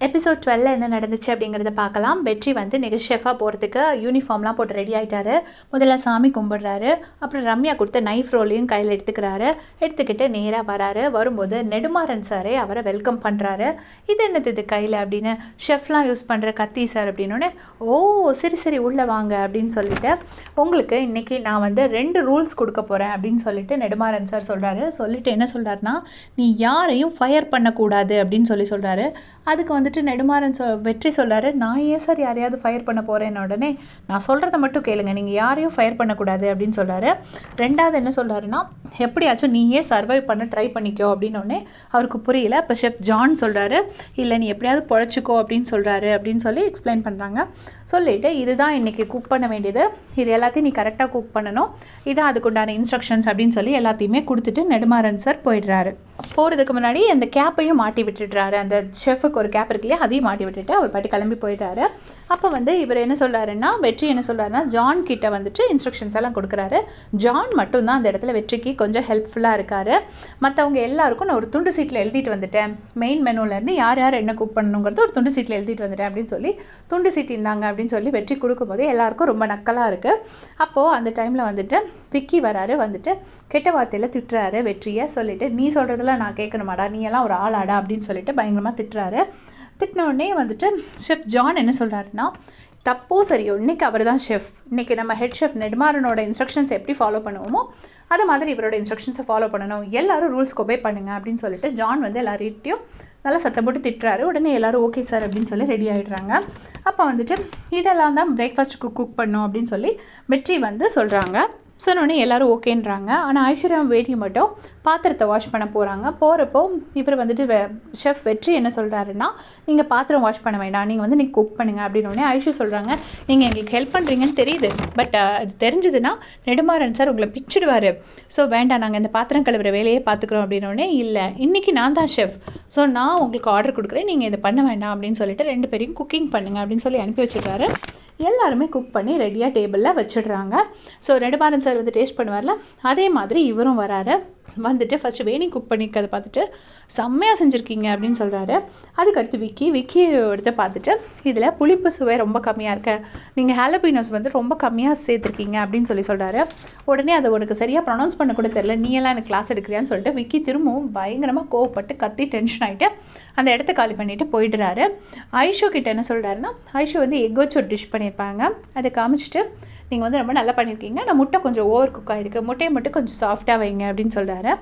Episode 12 என்ன நடந்துச்சு அப்படிங்கிறத பார்க்கலாம். வெற்றி வந்து நெக்ஸ்ட் ஷெஃபாக போகிறதுக்கு யூனிஃபார்ம்லாம் போட்டு ரெடி ஆகிட்டாரு. முதல்ல சாமி கும்பிடுறாரு. அப்புறம் ரம்யா கொடுத்த நைஃப் ரோலையும் கையில் எடுத்துக்கிறாரு. எடுத்துக்கிட்டு நேராக வராரு. வரும்போது நெடுமாறன் சாரே அவரை வெல்கம் பண்ணுறாரு. இது என்னது இது கையில் அப்படின்னு, ஷெஃப்லாம் யூஸ் பண்ணுற கத்தி சார் அப்படின்னோடனே, ஓ சரி சரி உள்ளே வாங்க அப்படின்னு சொல்லிட்டு, உங்களுக்கு இன்றைக்கி நான் வந்து 2 ரூல்ஸ் கொடுக்க போகிறேன் அப்படின்னு சொல்லிட்டு நெடுமாறன் சார் சொல்கிறாரு. சொல்லிட்டு என்ன சொல்கிறாருன்னா, நீ யாரையும் ஃபயர் பண்ணக்கூடாது அப்படின்னு சொல்கிறாரு. அதுக்கு வந்துட்டு நெடுமாறன் வெற்றி சொல்கிறாரு, நான் ஏன் சார் யாரையாவது ஃபயர் பண்ண போகிறேன்னு. உடனே நான் சொல்கிறத மட்டும் கேளுங்க, நீங்கள் யாரையும் ஃபயர் பண்ணக்கூடாது அப்படின்னு சொல்கிறாரு. ரெண்டாவது என்ன சொல்கிறாருன்னா, எப்படியாச்சும் நீயே சர்வை பண்ண ட்ரை பண்ணிக்கோ அப்படின்னோடனே அவருக்கு புரியல. இப்போ ஷெஃப் ஜான் சொல்கிறாரு, இல்லை நீ எப்படியாவது பொழைச்சிக்கோ அப்படின்னு சொல்கிறாரு அப்படின்னு சொல்லி எக்ஸ்பிளைன் பண்ணுறாங்க. சொல்லிவிட்டு இதுதான் இன்றைக்கி குக் பண்ண வேண்டியது, இது எல்லாத்தையும் நீ கரெக்டாக குக் பண்ணணும், இதான் அதுக்குண்டான இன்ஸ்ட்ரக்ஷன்ஸ் அப்படின்னு சொல்லி எல்லாத்தையுமே கொடுத்துட்டு நெடுமாறன் சார் போயிடுறாரு. போகிறதுக்கு முன்னாடி அந்த கேப்பையும் மாட்டி விட்டுடுறாரு. அந்த ஷெஃபுக்கு ஒரு கேப் இருக்கு இல்லையா, அதையும் மாட்டி விட்டுட்டு அவர் பாட்டி கிளம்பி போயிடுறாரு. அப்போ வந்து இவர் என்ன சொல்கிறாருன்னா, வெற்றி என்ன சொல்கிறாருன்னா, ஜான் கிட்ட வந்துட்டு இன்ஸ்ட்ரக்ஷன்ஸ் எல்லாம் கொடுக்குறாரு. ஜான் மட்டும்தான் அந்த இடத்துல வெற்றிக்கு கொஞ்சம் ஹெல்ப்ஃபுல்லாக இருக்கார். மற்றவங்க எல்லாருக்கும் நான் ஒரு துண்டு சீட்டில் எழுதிட்டு வந்துட்டேன், மெயின் மெனுலேருந்து யார் யார் என்ன குக் பண்ணணுங்கிறது ஒரு துண்டு சீட்டில் எழுதிட்டு வந்துட்டேன் அப்படின்னு சொல்லி துண்டு சீட்டு இருந்தாங்க அப்படின்னு சொல்லி வெற்றி கொடுக்கும்போது எல்லாருக்கும் ரொம்ப நக்கலாக இருக்குது. அப்போது அந்த டைமில் வந்துட்டு விக்கி வராரு. வந்துட்டு கெட்ட வார்த்தையில் திட்டுறாரு வெற்றியை. சொல்லிவிட்டு நீ சொல்கிறதெல்லாம் நான் கேட்கணுமாடா, நீ எல்லாம் ஒரு ஆளாடா அப்படின்னு சொல்லிட்டு பயங்கரமாக திட்டுறாரு. திட்டினோடனே வந்துட்டு ஷெஃப் ஜான் என்ன சொல்கிறாருன்னா, தப்போ சரியோ இன்றைக்கி அவர் தான் ஷெஃப், இன்றைக்கி நம்ம ஹெட் ஷெஃப் நெடுமாறனோட இன்ஸ்ட்ரக்ஷன்ஸ் எப்படி ஃபாலோ பண்ணுவோமோ அது மாதிரி இவரோட இன்ஸ்ட்ரக்ஷன்ஸை ஃபாலோ பண்ணணும், எல்லாரும் ரூல்ஸ்க்கு ஒபே பண்ணுங்க அப்படின்னு சொல்லிட்டு ஜான் வந்து எல்லார்கிட்டையும் நல்லா சத்தம் போட்டு திட்டுறாரு. உடனே எல்லோரும் ஓகே சார் அப்படின்னு சொல்லி ரெடி ஆகிடுறாங்க. அப்போ வந்துட்டு இதெல்லாம் தான் பிரேக்ஃபாஸ்ட்டுக்கு குக் பண்ணோம் அப்படின்னு சொல்லி வெற்றி வந்து சொல்கிறாங்க. சொன்னோடனே எல்லோரும் ஓகேன்றாங்க. ஆனால் ஐஸ்வர்யா வேட்டி மட்டும் பாத்திரத்தை வாஷ் பண்ண போகிறாங்க. போகிறப்போ இவர் வந்துட்டு ஷெஃப் வெற்றி என்ன சொல்கிறாருன்னா, நீங்கள் பாத்திரம் வாஷ் பண்ண வேண்டாம், நீங்கள் வந்து நீங்கள் குக் பண்ணுங்கள் அப்படின்னோடனே ஐஷு சொல்கிறாங்க, நீங்கள் எங்களுக்கு ஹெல்ப் பண்ணுறீங்கன்னு தெரியுது, பட் அது தெரிஞ்சதுன்னா நெடுமாறன் சார் உங்களை பிச்சுடுவார், ஸோ வேண்டாம் நாங்கள் இந்த பாத்திரம் கழுவுற வேலையே பார்த்துக்குறோம் அப்படின்னோடனே, இல்லை இன்றைக்கி நான் தான் ஷெஃப், ஸோ நான் உங்களுக்கு ஆர்டர் கொடுக்குறேன், நீங்கள் இதை பண்ண வேண்டாம் அப்படின்னு சொல்லிட்டு 2 பேரையும் குக்கிங் பண்ணுங்கள் அப்படின்னு சொல்லி அனுப்பி வச்சுருக்காரு. எல்லாருமே குக் பண்ணி ரெடியாக டேபிளில் வச்சிடுறாங்க. ஸோ நெடுமாறன் சார் வந்து டேஸ்ட் பண்ணுவார்ல, அதே மாதிரி இவரும் வராரு. வந்துட்டு ஃபஸ்ட்டு வேணி குக் பண்ணிக்கிறத பார்த்துட்டு செம்மையாக செஞ்சுருக்கீங்க அப்படின்னு சொல்கிறாரு. அதுக்கடுத்து விக்கி எடுத்து பார்த்துட்டு, இதில் புளிப்பு சுவை ரொம்ப கம்மியாக இருக்கு, நீங்கள் ஹாலபினோஸ் வந்து ரொம்ப கம்மியாக சேர்த்துருக்கீங்க அப்படின்னு சொல்கிறாரு. உடனே அதை உனக்கு சரியாக ப்ரொனவுன்ஸ் பண்ண கூட தெரில, நீ எல்லாம் எனக்கு கிளாஸ் எடுக்கிறியான்னு சொல்லிட்டு விக்கி திரும்பவும் பயங்கரமாக கோவப்பட்டு கத்தி டென்ஷன் ஆகிட்டு அந்த இடத்த காலி பண்ணிவிட்டு போயிடுறாரு. ஐஷு கிட்ட என்ன சொல்கிறாருன்னா, ஐஷு வந்து எக் வச்சு ஒரு டிஷ் பண்ணியிருப்பாங்க, அதை காமிச்சிட்டு நீங்கள் வந்து ரொம்ப நல்லா பண்ணியிருக்கீங்க, நான் முட்டை கொஞ்சம் ஓவர் குக் ஆகிருக்கு, முட்டையை மட்டும் கொஞ்சம் சாஃப்டாக வைங்க அப்படின்னு சொல்கிறாரு.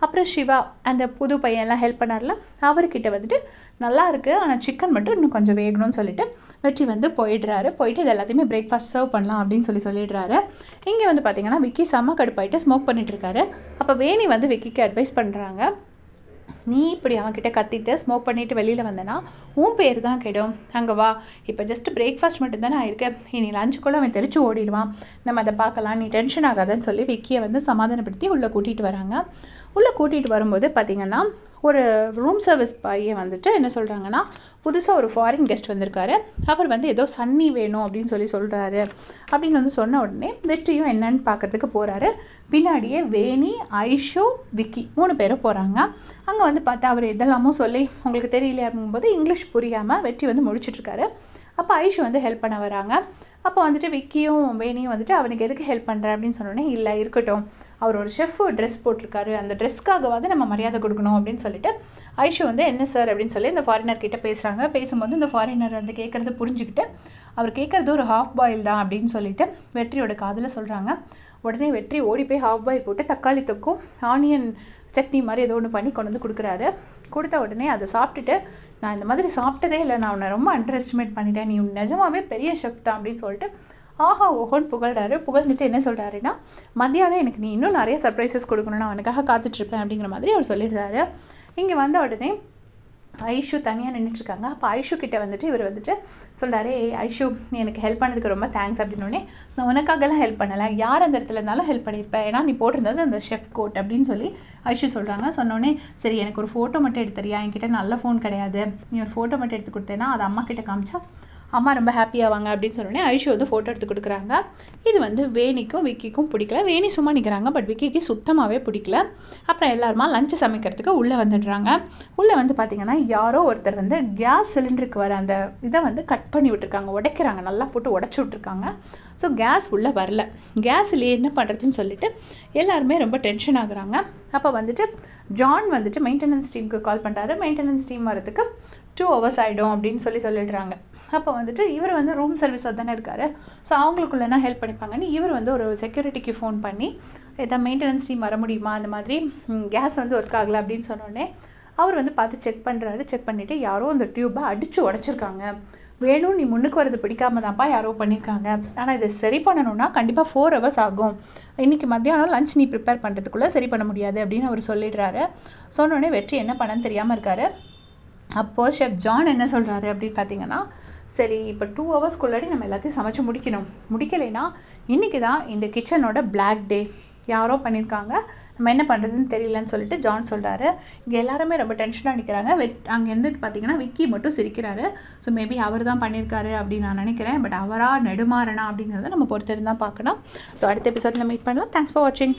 அப்புறம் சிவா அந்த புது பையன்லாம் ஹெல்ப் பண்ணார்ல, அவர்கிட்ட வந்துட்டு நல்லா இருக்குது ஆனால் சிக்கன் மட்டும் இன்னும் கொஞ்சம் வேகணும்னு சொல்லிட்டு வெற்றி வந்து போயிடுறாரு. போயிட்டு இது எல்லாத்தையுமே பிரேக்ஃபாஸ்ட் சர்வ் பண்ணலாம் அப்படின்னு சொல்லிடுறாரு. இங்கே வந்து பார்த்திங்கன்னா விக்கி செம்ம கடுப்பாயிட்டு ஸ்மோக் பண்ணிகிட்ருக்காரு. அப்போ வேணி வந்து விக்கிக்கு அட்வைஸ் பண்ணுறாங்க, நீ இப்படி அவன்கிட்ட கத்திட்டு ஸ்மோக் பண்ணிவிட்டு வெளியில் வந்தேன்னா உன் பேர் தான் கெடும், அங்கே வா, இப்போ ஜஸ்ட் பிரேக்ஃபாஸ்ட் மட்டும் தானே ஆயிருக்கு, இனி லஞ்சுக்குள்ளே அவன் தெரிச்சு ஓடிடுவான், நம்ம அதை பார்க்கலாம், நீ டென்ஷன் ஆகாதன்னு சொல்லி விக்கியை வந்து சமாதானப்படுத்தி உள்ளே கூட்டிகிட்டு வராங்க. உள்ளே கூட்டிகிட்டு வரும்போது பார்த்திங்கன்னா ஒரு ரூம் சர்வீஸ் பையன் வந்துட்டு என்ன சொல்கிறாங்கன்னா, புதுசாக ஒரு ஃபாரின் கெஸ்ட் வந்திருக்காரு, அவர் வந்து ஏதோ சன்னி வேணும் அப்படின்னு சொல்கிறாரு அப்படின்னு வந்து சொன்ன உடனே வெற்றியும் என்னன்னு பார்க்கறதுக்கு போகிறாரு. பின்னாடியே வேணி, ஐஷு, விக்கி 3 பேரும் போகிறாங்க. அங்கே வந்து பார்த்தா அவர் எதெல்லாமோ சொல்லி உங்களுக்கு தெரியலையா அப்படிங்கும்போது இங்கிலீஷ் புரியாமல் வெற்றி வந்து முடிச்சிட்ருக்காரு. அப்போ ஐஷு வந்து ஹெல்ப் பண்ண வராங்க. அப்போ வந்துட்டு விக்கியும் வேணியும் வந்துட்டு அவனுக்கு எதுக்கு ஹெல்ப் பண்ணுற அப்படின்னு சொன்னோடனே, இல்லை இருக்கட்டும், அவர் ஒரு ஷெஃப் ட்ரெஸ் போட்டிருக்காரு, அந்த ட்ரெஸ்க்காகவாது நம்ம மரியாதை கொடுக்கணும் அப்படின்னு சொல்லிட்டு ஐஷு வந்து என்ன சார் அப்படின்னு சொல்லி இந்த ஃபாரினர் கிட்ட பேசுகிறாங்க. பேசும்போது இந்த ஃபாரினர் வந்து கேட்குறது புரிஞ்சுக்கிட்டு, அவர் கேட்குறது ஒரு ஹாஃப் பாயில் தான் அப்படின்னு சொல்லிட்டு வெற்றியோட காதில் சொல்கிறாங்க. உடனே வெற்றி ஓடி போய் ஹாஃப் பாயில் போட்டு தக்காளி தொக்கும் ஆனியன் சட்னி மாதிரி ஏதோ ஒன்று பண்ணி கொண்டு வந்து கொடுக்குறாரு. கொடுத்த உடனே அதை சாப்பிட்டுட்டு, நான் இந்த மாதிரி சாப்பிட்டதே இல்லை, நான் உன்னை ரொம்ப அண்டர் எஸ்டிமேட் பண்ணிட்டேன், நீ நிஜமாவே பெரிய ஷெஃப் தான் அப்படின்னு சொல்லிட்டு ஆஹா ஓஹோன்னு புகழ்றாரு. புகழ்ந்துட்டு என்ன சொல்கிறாருன்னா, மத்தியானம் எனக்கு நீ இன்னும் நிறைய சர்ப்ரைசஸ் கொடுக்கணும், நான் அவனுக்காக காத்துட்ருப்பேன் அப்படிங்கிற மாதிரி அவர் சொல்லிடுறாரு. இங்கே வந்த உடனே ஐஷு தனியாக நின்றுட்டுருக்காங்க. அப்போ ஐஷு கிட்டே வந்துட்டு இவர் வந்துட்டு சொல்கிறாரு, ஐஷு நீ எனக்கு ஹெல்ப் பண்ணதுக்கு ரொம்ப தேங்க்ஸ் அப்படின்னோடனே, நான் உனக்காகலாம் ஹெல்ப் பண்ணலை, யார் அந்த இடத்துல இருந்தாலும் ஹெல்ப் பண்ணியிருப்பேன், ஏன்னா நீ போட்டிருந்தது அந்த ஷெஃப் கோட் அப்படின்னு சொல்லி ஐஷு சொல்கிறாங்க. சொன்னோடனே, சரி எனக்கு ஒரு ஃபோட்டோ மட்டும் எடுத்துறியா, என்கிட்ட நல்ல ஃபோன் கிடையாது, நீ ஒரு ஃபோட்டோ மட்டும் எடுத்து கொடுத்தேன்னா அதை அம்மா கிட்ட காமிச்சா அம்மா ரொம்ப ஹாப்பியாவாங்க அப்படின்னு சொன்னோடனே ஐஷு வந்து ஃபோட்டோ எடுத்து கொடுக்குறாங்க. இது வந்து வேணிக்கும் விக்கிக்கும் பிடிக்கல. வேணி சும்மா நிற்கிறாங்க, பட் விக்கிக்கு சுத்தமாகவே பிடிக்கல. அப்புறம் எல்லாருமா லஞ்சு சமைக்கிறதுக்கு உள்ளே வந்துடுறாங்க. உள்ளே வந்து பார்த்திங்கன்னா யாரோ ஒருத்தர் வந்து கேஸ் சிலிண்டருக்கு வர அந்த இதை வந்து கட் பண்ணி விட்டுருக்காங்க, உடைக்கிறாங்க, நல்லா போட்டு உடச்சி விட்ருக்காங்க. ஸோ கேஸ் உள்ளே வரல. கேஸ் இல்லையே என்ன பண்ணுறதுன்னு சொல்லிட்டு எல்லாருமே ரொம்ப டென்ஷன் ஆகுறாங்க. அப்போ வந்துட்டு ஜான் வந்துட்டு மெயின்டெனன்ஸ் டீமுக்கு கால் பண்ணுறாரு. மெயின்டெனன்ஸ் டீம் வரதுக்கு 2 hours ஆகிடும் அப்படின்னு சொல்லிடுறாங்க. அப்போ வந்துட்டு இவர் வந்து ரூம் சர்வீஸாக தானே இருக்கார். ஸோ அவங்களுக்குள்ளனா ஹெல்ப் பண்ணிப்பாங்கன்னு இவர் வந்து ஒரு செக்யூரிட்டிக்கு ஃபோன் பண்ணி எதாவது மெயின்டெனன்ஸ் டீம் வர முடியுமா, அந்த மாதிரி கேஸ் வந்து ஒர்க் ஆகலை அப்படின்னு சொன்னோடனே அவர் வந்து பார்த்து செக் பண்ணுறாரு. செக் பண்ணிவிட்டு யாரோ அந்த டியூப்பை அடித்து உடச்சிருக்காங்க. வேணும், நீ முன்னுக்கு வரது பிடிக்காம தான்ப்பா யாரோ பண்ணியிருக்காங்க. ஆனால் இதை சரி பண்ணணும்னா கண்டிப்பாக 4 hours ஆகும். இன்றைக்கி மத்தியானம் லஞ்ச் நீ ப்ரிப்பேர் பண்ணுறதுக்குள்ளே சரி பண்ண முடியாது அப்படின்னு அவர் சொல்லிடுறாரு. சொன்னோடனே வெற்றி என்ன பண்ணன்னு தெரியாமல் இருக்கார். அப்போது ஷெஃப் ஜான் என்ன சொல்கிறாரு அப்படின்னு பார்த்தீங்கன்னா, சரி இப்போ 2 hours நம்ம எல்லாத்தையும் சமைச்சு முடிக்கலைன்னா இன்றைக்கி தான் இந்த கிச்சனோட பிளாக் டே, யாரோ பண்ணியிருக்காங்க, நம்ம என்ன பண்ணுறதுன்னு தெரியலன்னு சொல்லிட்டு ஜான் சொல்கிறாரு. இங்கே எல்லாருமே ரொம்ப டென்ஷனாக நிற்கிறாங்க. அங்கேருந்து பார்த்தீங்கன்னா விக்கி மட்டும் சிரிக்கிறாரு. ஸோ மேபி அவர் தான் பண்ணியிருக்காரு அப்படின்னு நான் நினைக்கிறேன். பட் அவரா நெடுமாறனா அப்படிங்கிறத நம்ம பொறுத்திருந்து தான் பார்க்கணும். ஸோ அடுத்த எபிசோடில் மீட் பண்ணலாம். தேங்க்ஸ் ஃபார் வாட்சிங்.